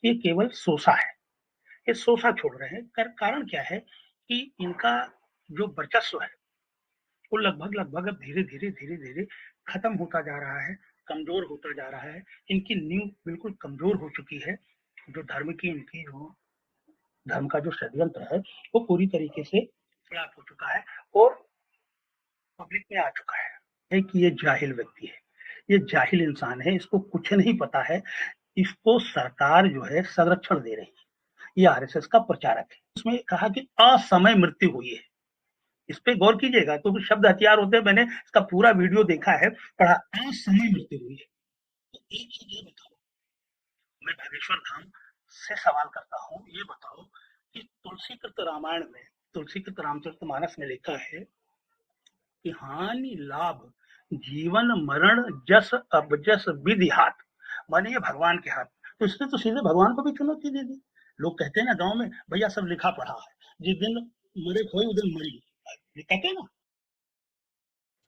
ये केवल सोसा है। ये सोसा छोड़ रहे हैं। कारण क्या है कि इनका जो वर्चस्व है वो लगभग अब धीरे-धीरे खत्म होता जा रहा है, कमज़ोर होता जा रहा है। इनकी नींव बिल्कुल कमज़ोर हो चुकी है। जो धर्म की इनकी जो धर्म का जो षड्यंत्र है, वो पूरी तरीके से फ्लॉप हो चुका है और पब्लिक में आ चुका है कि ये जाहिल व्यक्ति है, ये जाहिल इंसान है, इसको कुछ नहीं पता है, इसको सरकार जो है संरक्षण दे रही है। ये आरएसएस का प्रचारक है। उसमें कहा कि असमय मृत्यु हुई है। इस पे गौर कीजिएगा, तो शब्द हथियार होते हैं। मैंने इसका पूरा वीडियो देखा है, पढ़ा। असमय मृत्यु हुई है। तो एक चीज ये बताओ, मैं बागेश्वर धाम से सवाल करता हूँ, ये बताओ कि तुलसीकृत रामायण में, तुलसीकृत रामचरितमानस में लिखा है कि हानि लाभ जीवन मरण जस अबजस विधि हाथ, माने ये भगवान के हाथ। तो इसने तो सीधे भगवान को भी चुनौती दे दी। लोग कहते हैं ना गांव में, भैया सब लिखा पढ़ा है, जिस दिन मरे खोए उस दिन मरी, ये कहते हैं ना।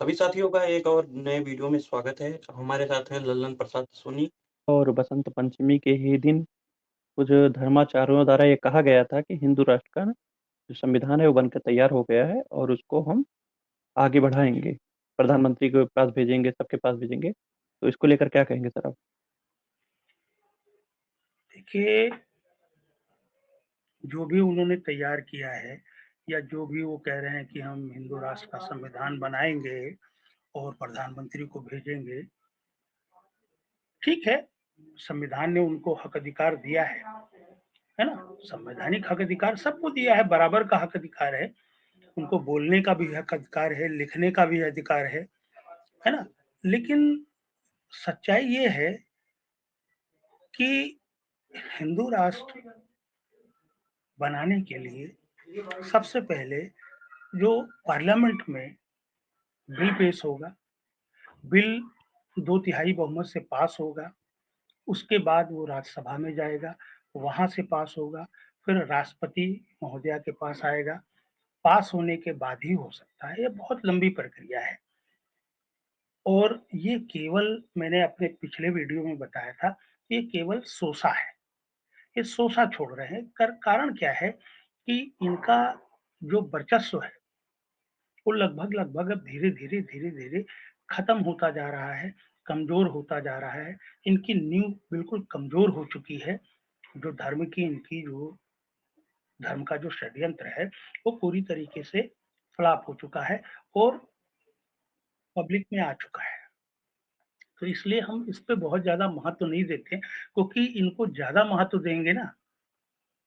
सभी साथियों का एक और नए वीडियो में स्वागत है। हमारे साथ हैं लल्लन प्रसाद सोनी। और बसंत पंचमी के ही दिन कुछ धर्माचार्यों द्वारा ये कहा गया था कि हिंदू राष्ट्र का जो संविधान है वो बनकर तैयार हो गया है और उसको हम आगे बढ़ाएंगे, प्रधानमंत्री के पास भेजेंगे, सबके पास भेजेंगे। तो इसको लेकर क्या कहेंगे सर आप? देखिए, जो भी उन्होंने तैयार किया है या जो भी वो कह रहे हैं कि हम हिंदू राष्ट्र का संविधान बनाएंगे और प्रधानमंत्री को भेजेंगे, ठीक है। संविधान ने उनको हक अधिकार दिया है ना। संवैधानिक हक अधिकार सबको दिया है, बराबर का हक अधिकार है। उनको बोलने का भी हक अधिकार है, लिखने का भी अधिकार है ना। लेकिन सच्चाई ये है कि हिंदू राष्ट्र बनाने के लिए सबसे पहले जो पार्लियामेंट में बिल पेश होगा, बिल 2/3 बहुमत से पास होगा, उसके बाद वो राज्यसभा में जाएगा, वहां से पास होगा, फिर राष्ट्रपति महोदया के पास आएगा, पास होने के बाद ही हो सकता है। ये बहुत लंबी प्रक्रिया है और ये केवल, मैंने अपने पिछले वीडियो में बताया था, ये केवल सोसा है। ये सोसा छोड़ रहे हैं। कारण क्या है कि इनका जो वर्चस्व है वो लगभग अब धीरे-धीरे खत्म होता जा रहा है, कमज़ोर होता जा रहा है। इनकी नींव बिल्कुल कमज़ोर हो चुकी है। जो धर्म की इनकी जो धर्म का जो षड्यंत्र है, वो पूरी तरीके से फ्लॉप हो चुका है और पब्लिक में आ चुका है। तो इसलिए हम इस पे बहुत ज़्यादा महत्व नहीं देते, क्योंकि इनको ज़्यादा महत्व देंगे ना,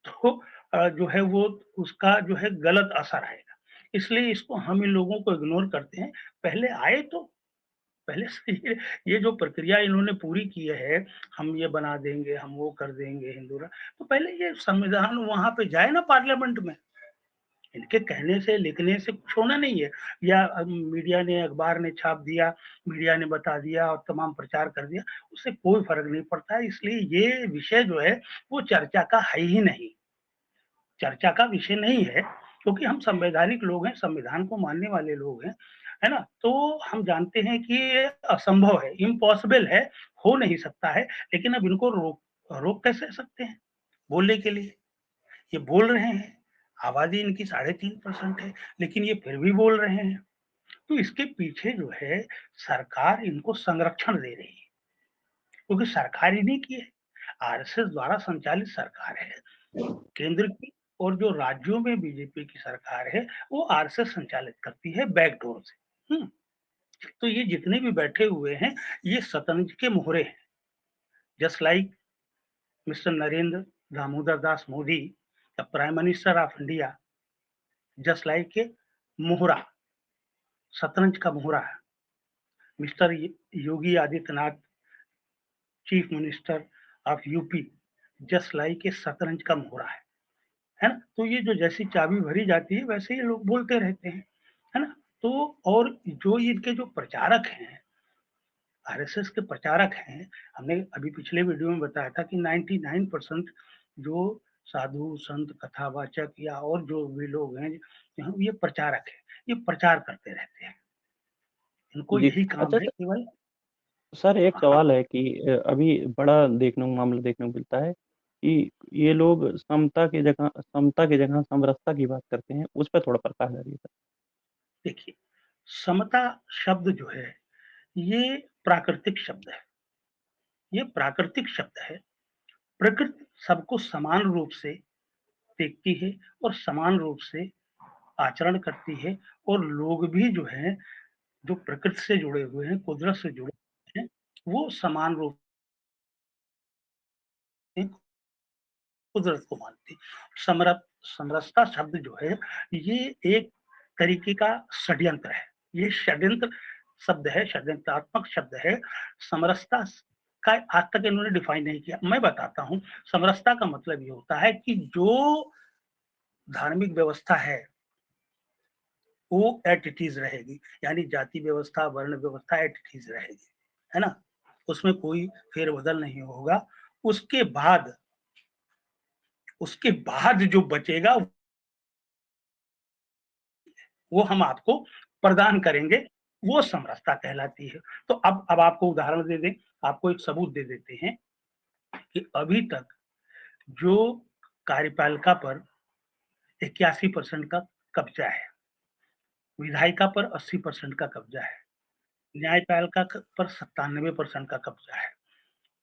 तो जो है वो उसका जो है गलत असर आएगा। इसलिए इसको हम इन लोगों को इग्नोर करते हैं। पहले आए तो पहले से ये जो प्रक्रिया इन्होंने पूरी की है, हम ये बना देंगे, हम वो कर देंगे हिंदू रा तो पहले ये संविधान वहाँ पे जाए ना पार्लियामेंट में। इनके कहने से, लिखने से कुछ होना नहीं है, या मीडिया ने, अखबार ने छाप दिया, मीडिया ने बता दिया और तमाम प्रचार कर दिया, उससे कोई फ़र्क नहीं पड़ता है। इसलिए ये विषय जो है, वो चर्चा का है ही नहीं। चर्चा का विषय नहीं है, क्योंकि हम संवैधानिक लोग हैं, संविधान को मानने वाले लोग हैं, है ना? तो हम जानते हैं कि ये असंभव है, इम्पॉसिबल है, हो नहीं सकता है, लेकिन अब इनको रोक रोक कैसे सकते हैं बोलने के लिए? ये बोल रहे हैं, आबादी इनकी 3.5% है, लेकिन ये फिर भी बोल रहे हैं। तो इसके पीछे जो है, सरकार इनको संरक्षण दे रही है, क्योंकि सरकार इन्हीं की है, आरएसएस द्वारा संचालित सरकार है। केंद्र की और जो राज्यों में बीजेपी की सरकार है, वो आरएसएस संचालित करती है बैकडोर से। तो ये जितने भी बैठे हुए हैं, ये शतरंज के मोहरे हैं। Just like mister Narendra Damodar Das Modi, the prime minister of India, just like a मोहरा, शतरंज का मोहरा है। Mister Yogi Adityanath, chief minister of UP, just like a शतरंज का मोहरा है ना? तो ये जो जैसी चाबी भरी जाती है, वैसे ही लोग बोलते रहते हैं, है ना? तो और जो इनके जो प्रचारक हैं, आरएसएस के प्रचारक हैं, हमने अभी पिछले वीडियो में बताया था कि 99% जो साधु, संत, कथावाचक या और जो भी लोग हैं, ये प्रचारक हैं, ये प्रचार करते रहते हैं। इनको जी। यही काम अच्छा है केवल। सर, एक हाँ, सवाल है कि अभी बड़ा देखने को मामला देखने को मिलता है कि ये लोग समता की जगह समरसता की बात करते हैं, उस पे थोड़ा प्रकाश डालिए सर। देखिए, समता शब्द जो है, ये प्राकृतिक शब्द है। ये प्राकृतिक शब्द है। प्रकृति सबको समान रूप से देखती है और समान रूप से आचरण करती है और लोग भी जो हैं, जो प्रकृति से जुड़े हुए हैं, कुदरत से जुड़े हुए हैं, वो समान रूप से कुदरत को मानते हैं। समरसता शब्द जो है, ये एक तरीके का षड्यंत्र है। ये षड्यंत्र शब्द है, षड्यंत्रात्मक शब्द है। समरसता का आज तक इन्होंने डिफाइन नहीं किया। मैं बताता हूँ, समरसता का मतलब ये होता है कि जो धार्मिक व्यवस्था है, वो एट इट इज़ रहेगी। यानी जाति व्यवस्था, वर्ण व्यवस्था एट इट इज़ रहेगी, है ना? उसमें कोई फेर-बदल नहीं होगा। उसके बाद उसके बाद जो बचेगा वो हम आपको प्रदान करेंगे, वो समरसता कहलाती है। तो अब आपको उदाहरण दे दें, आपको एक सबूत दे देते हैं कि अभी तक जो कार्यपालिका पर 81% का कब्जा है, विधायिका पर 80% का कब्जा है, न्यायपालिका पर 97% का कब्जा है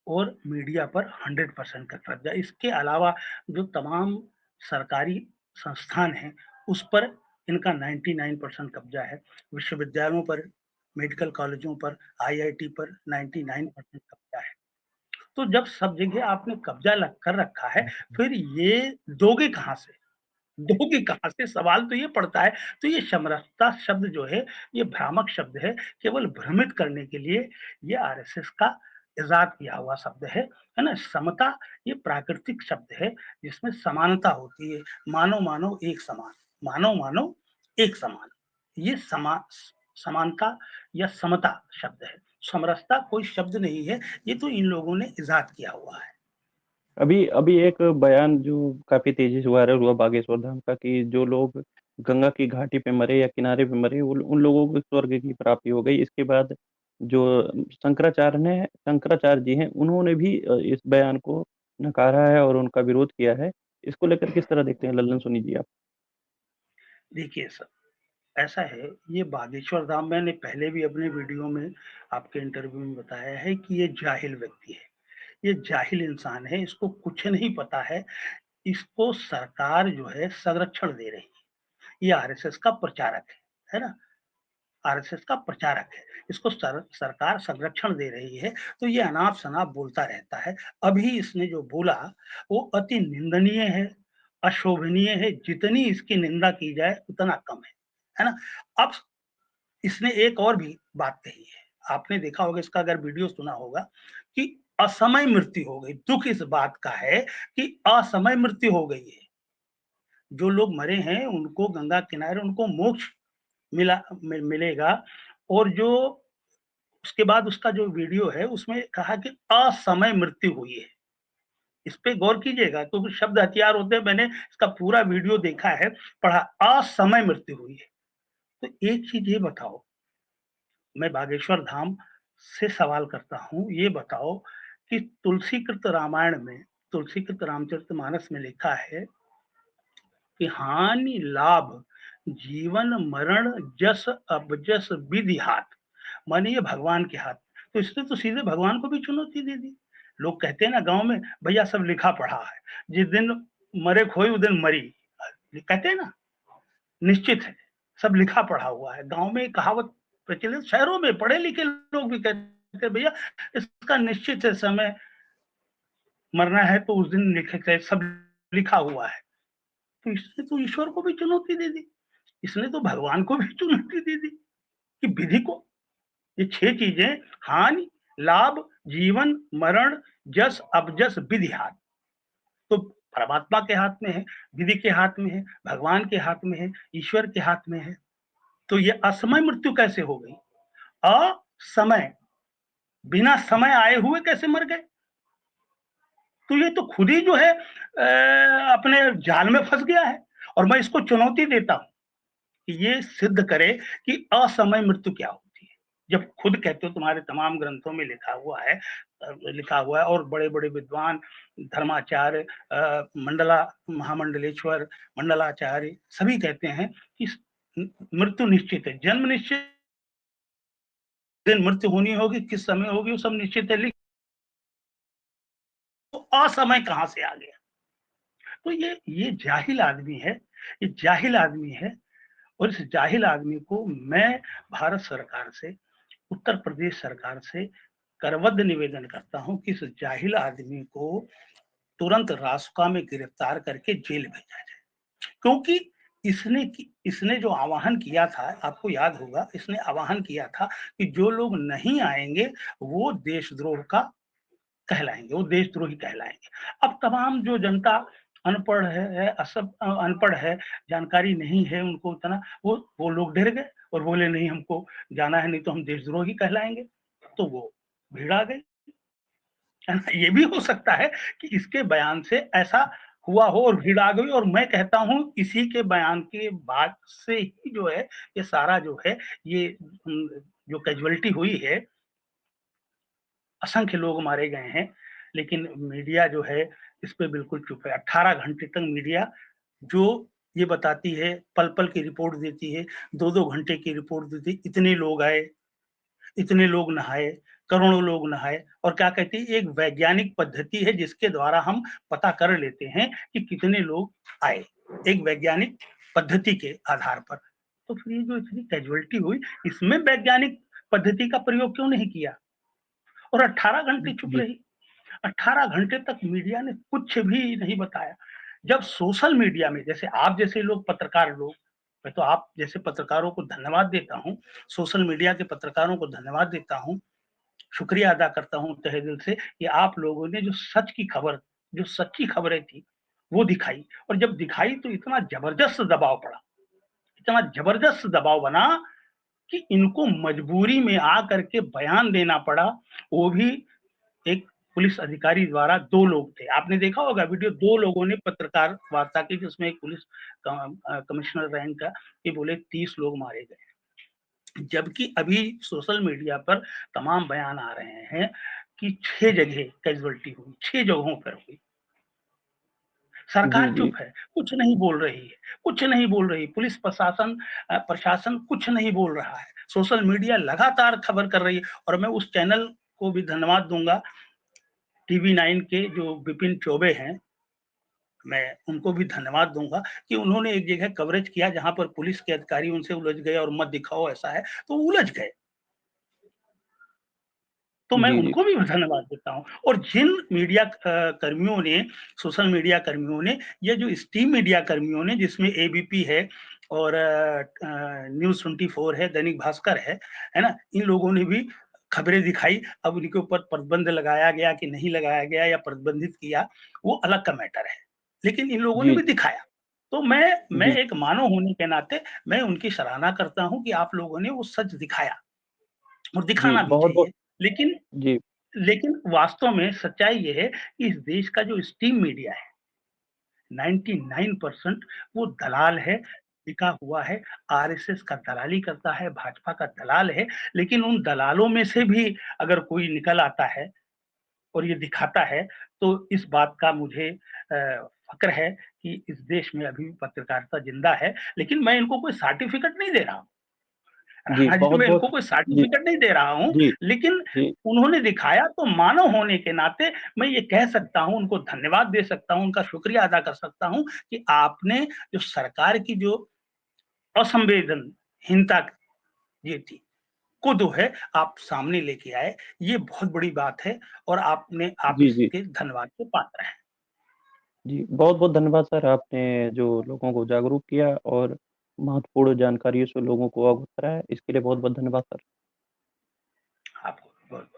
और मीडिया पर 100% का कब्जा। इसके अलावा जो तमाम सरकारी संस्थान हैं, उस पर इनका 99% कब्जा है। विश्वविद्यालयों पर, मेडिकल कॉलेजों पर, आईआईटी पर 99% कब्जा है। तो जब सब जगह आपने कब्जा लग कर रखा है, फिर ये दोगे कहाँ से? दोगे कहाँ से? सवाल तो ये पड़ता है। तो ये समरसता शब्द जो है, ये भ्रामक शब्द है, केवल भ्रमित करने के लिए ये आरएसएस का इज़ाद किया हुआ शब्द है ना? समता ये प्राकृतिक शब्द है, जिसमें समानता होती है। मानव-मानव एक समान, मानव-मानव एक समान। ये समानता या समता शब्द है। समरसता कोई शब्द नहीं है, ये तो इन लोगों ने इज़ाद किया हुआ है। अभी अभी एक बयान जो काफ़ी तेज़ी से वायरल हुआ बागेश्वर धाम का, कि जो लोग गंगा की घाटी पे मरे या किनारे पे मरे, उन लोगों को स्वर्ग की प्राप्ति हो गई। इसके बाद जो शंकराचार्य जी हैं, उन्होंने भी इस बयान को नकारा है और उनका विरोध किया है। इसको लेकर किस तरह देखते हैं लल्लन सोनी जी आप? देखिए ऐसा है, ये बागेश्वर धाम मैंने पहले भी अपने वीडियो में आपके इंटरव्यू में बताया है कि ये जाहिल व्यक्ति है। ये जाहिल इंसान है, इसको कुछ नहीं पता है। इसको सरकार जो है संरक्षण दे रही है। ये आरएसएस का प्रचारक है ना? आरएसएस का प्रचारक है। इसको सरकार संरक्षण दे रही है, तो ये अनाप-शनाप बोलता रहता है। अभी इसने जो बोला, वो अति निंदनीय है, अशोभनीय है। जितनी इसकी निंदा की जाए, उतना कम है ना? अब इसने एक और भी बात कही है। आपने देखा होगा, इसका अगर वीडियो सुना होगा कि असमय मृत्यु हो गई। दुःख इस बात का है कि असमय मृत्यु हो गई है। जो लोग मरे हैं उनको गंगा किनारे उनको मोक्ष मिलेगा और जो उसके बाद उसका जो वीडियो है उसमें कहा कि असमय मृत्यु हुई है। इस पे गौर कीजिएगा, क्योंकि शब्द हथियार होते हैं। मैंने इसका पूरा वीडियो देखा है, पढ़ा, असमय मृत्यु हुई है। तो एक चीज़ ये बताओ, मैं बागेश्वर धाम से सवाल करता हूँ, ये बताओ कि तुलसीकृत रामायण में, तुलसीकृत रामचरितमानस में लिखा है कि हानि लाभ जीवन मरण जस अबजस विधि हाथ, माने ये भगवान के हाथ। तो इसने तो सीधे भगवान को भी चुनौती दे दी। लोग कहते हैं ना गाँव में, भैया सब लिखा पढ़ा है, जिस दिन मरे खोई उस दिन मरी। कहते हैं ना, निश्चित है, सब लिखा पढ़ा हुआ है। गाँव में एक कहावत प्रचलित, शहरों में पढ़े लिखे लोग भी कहते हैं, भैया इसका निश्चित है समय, मरना है तो उस दिन लिखे, सब लिखा हुआ है। तो इसने तो ईश्वर को भी चुनौती दे दी। इसने तो भगवान को भी चुनौती दे दी कि विधि को, ये 6 चीजें, हानि, लाभ, जीवन, मरण, जस, अपजस, विधि हाथ। तो परमात्मा के हाथ में है, विधि के हाथ में है, भगवान के हाथ में है, ईश्वर के हाथ में है। तो ये असमय मृत्यु कैसे हो गई? असमय, बिना समय आए हुए कैसे मर गए? तो ये तो खुद ही जो है अपने जाल में फँस गया है। और मैं इसको चुनौती देता हूँ कि ये सिद्ध करे कि असमय मृत्यु क्या होती है। जब खुद कहते हो, तुम्हारे तमाम ग्रंथों में लिखा हुआ है, लिखा हुआ है और बड़े-बड़े विद्वान, धर्माचार्य, मंडला महामंडलेश्वर, मंडलाचार्य सभी कहते हैं कि मृत्यु निश्चित है, जन्म निश्चित, दिन मृत्यु होनी होगी, किस समय होगी वो सब निश्चित है, लेकिन तो असमय कहाँ से आ गया? तो ये जाहिल आदमी है, ये जाहिल आदमी है और इस जाहिल आदमी को मैं भारत सरकार से, उत्तर प्रदेश सरकार से करबद्ध निवेदन करता हूँ कि इस जाहिल आदमी को तुरंत रासुका में गिरफ्तार करके जेल भेजा जाए। क्योंकि इसने जो आह्वान किया था, आपको याद होगा, इसने आह्वान किया था कि जो लोग नहीं आएँगे, वो देशद्रोह का कहलाएँगे, वो देशद्रोही कहलाएँगे। अब तमाम जो जनता अनपढ़ है, अनपढ़ है, जानकारी नहीं है उनको उतना, वो लोग डर गए और बोले नहीं हमको जाना है, नहीं तो हम देशद्रोही कहलाएँगे। तो वो भीड़ आ गई। है ना? ये भी हो सकता है कि इसके बयान से ऐसा हुआ हो और भीड़ आ गई और मैं कहता हूँ इसी के बयान के बाद से ही जो है, ये सारा जो है, ये जो कैज़ुअल्टी हुई है, असंख्य लोग मारे गए हैं, लेकिन मीडिया जो है इस पे बिल्कुल चुप है। 18 घंटे तक मीडिया जो ये बताती है, पल-पल की रिपोर्ट देती है, 2-2 घंटे की रिपोर्ट देती है, इतने लोग आए, इतने लोग नहाए, करोड़ों लोग नहाए और क्या कहती है, एक वैज्ञानिक पद्धति है जिसके द्वारा हम पता कर लेते हैं कि कितने लोग आए, एक वैज्ञानिक पद्धति के आधार पर। तो फिर ये जो इतनी कैज़ुअल्टी हुई, इसमें वैज्ञानिक पद्धति का प्रयोग क्यों नहीं किया? और 18 घंटे चुप जी, रही। 18 घंटे तक मीडिया ने कुछ भी नहीं बताया। जब सोशल मीडिया में जैसे आप जैसे लोग पत्रकार लोग, मैं तो आप जैसे पत्रकारों को धन्यवाद देता हूँ, सोशल मीडिया के पत्रकारों को धन्यवाद देता हूँ, शुक्रिया अदा करता हूँ तहे दिल से कि आप लोगों ने जो सच की खबर, जो सच्ची खबरें थी, वो दिखाई और जब दिखाई तो इतना ज़बरदस्त दबाव पड़ा, इतना ज़बरदस्त दबाव बना कि इनको मजबूरी में आकर के बयान देना पड़ा, वो भी एक पुलिस अधिकारी द्वारा 2 लोग थे। आपने देखा होगा वीडियो, 2 लोगों ने पत्रकार वार्ता की जिसमें एक पुलिस कमिश्नर रैंक का, ये बोले 30 लोग मारे गए। जबकि अभी सोशल मीडिया पर तमाम बयान आ रहे हैं कि 6 जगह कैज़ुअल्टी हुई, 6 जगहों पर हुई। जी, सरकार जी। चुप है, कुछ नहीं बोल रही है, कुछ नहीं बोल रही। पुलिस प्रशासन प्रशासन कुछ नहीं बोल रहा है। सोशल मीडिया लगातार खबर कर रही है और मैं उस चैनल को भी धन्यवाद दूँगा, टीवी 9 के जो विपिन चौबे हैं, मैं उनको भी धन्यवाद दूँगा कि उन्होंने एक जगह कवरेज किया जहाँ पर पुलिस के अधिकारी उनसे उलझ गए और मत दिखाओ ऐसा है, तो उलझ गए। तो मैं जी, जी। उनको भी धन्यवाद देता हूँ और जिन मीडिया कर्मियों ने, सोशल मीडिया कर्मियों ने, ये जो स्टीम मीडिया कर्मियों ने जिसमें एबीपी है और न्यूज़ 24 है, दैनिक भास्कर है ना? इन लोगों ने भी खबरें दिखाई, अब उनके ऊपर प्रतिबंध लगाया गया कि नहीं लगाया गया या प्रतिबंधित किया, वो अलग का मैटर है। लेकिन इन लोगों ने जी, भी दिखाया। तो मैं जी, एक मानव होने के नाते मैं उनकी सराहना करता हूँ कि आप लोगों ने वो सच दिखाया और जी, दिखाना भी बहुत-बहुत चाहिए। लेकिन जी, लेकिन वास्तव में सच्चाई ये है कि इस देश का जो स्टीम मीडिया है, 99% वो दलाल है, टिका हुआ है, आरएसएस का दलाली करता है, भाजपा का दलाल है, लेकिन उन दलालों में से भी अगर कोई निकल आता है और ये दिखाता है, तो इस बात का मुझे फ़क्र है कि इस देश में अभी भी पत्रकारिता ज़िंदा है, लेकिन मैं इनको कोई सर्टिफ़िकेट नहीं दे रहा हूँ। जी, राणा जी, मैं बहुत-बहुत इनको कोई जी, सर्टिफ़िकेट नहीं दे रहा हूँ, जी, लेकिन जी, उन्होंने दिखाया तो मानव होने के नाते मैं ये कह सकता हूँ, उनको धन्यवाद दे सकता हूँ, उनका शुक्रिया अदा कर सकता हूँ कि आपने जो सरकार की जो असंवेदनहीनता ये थी, को जो है आप सामने लेके आए, ये बहुत बड़ी बात है और आप जी, जी, इसके धन्यवाद के पात्र हैं। जी। बहुत-बहुत धन्यवाद सर, आपने जो लोगों को जागरूक किया और महत्वपूर्ण जानकारियों से लोगों को अवगत कराया, इसके लिए बहुत-बहुत धन्यवाद सर। आपको बहुत-बहुत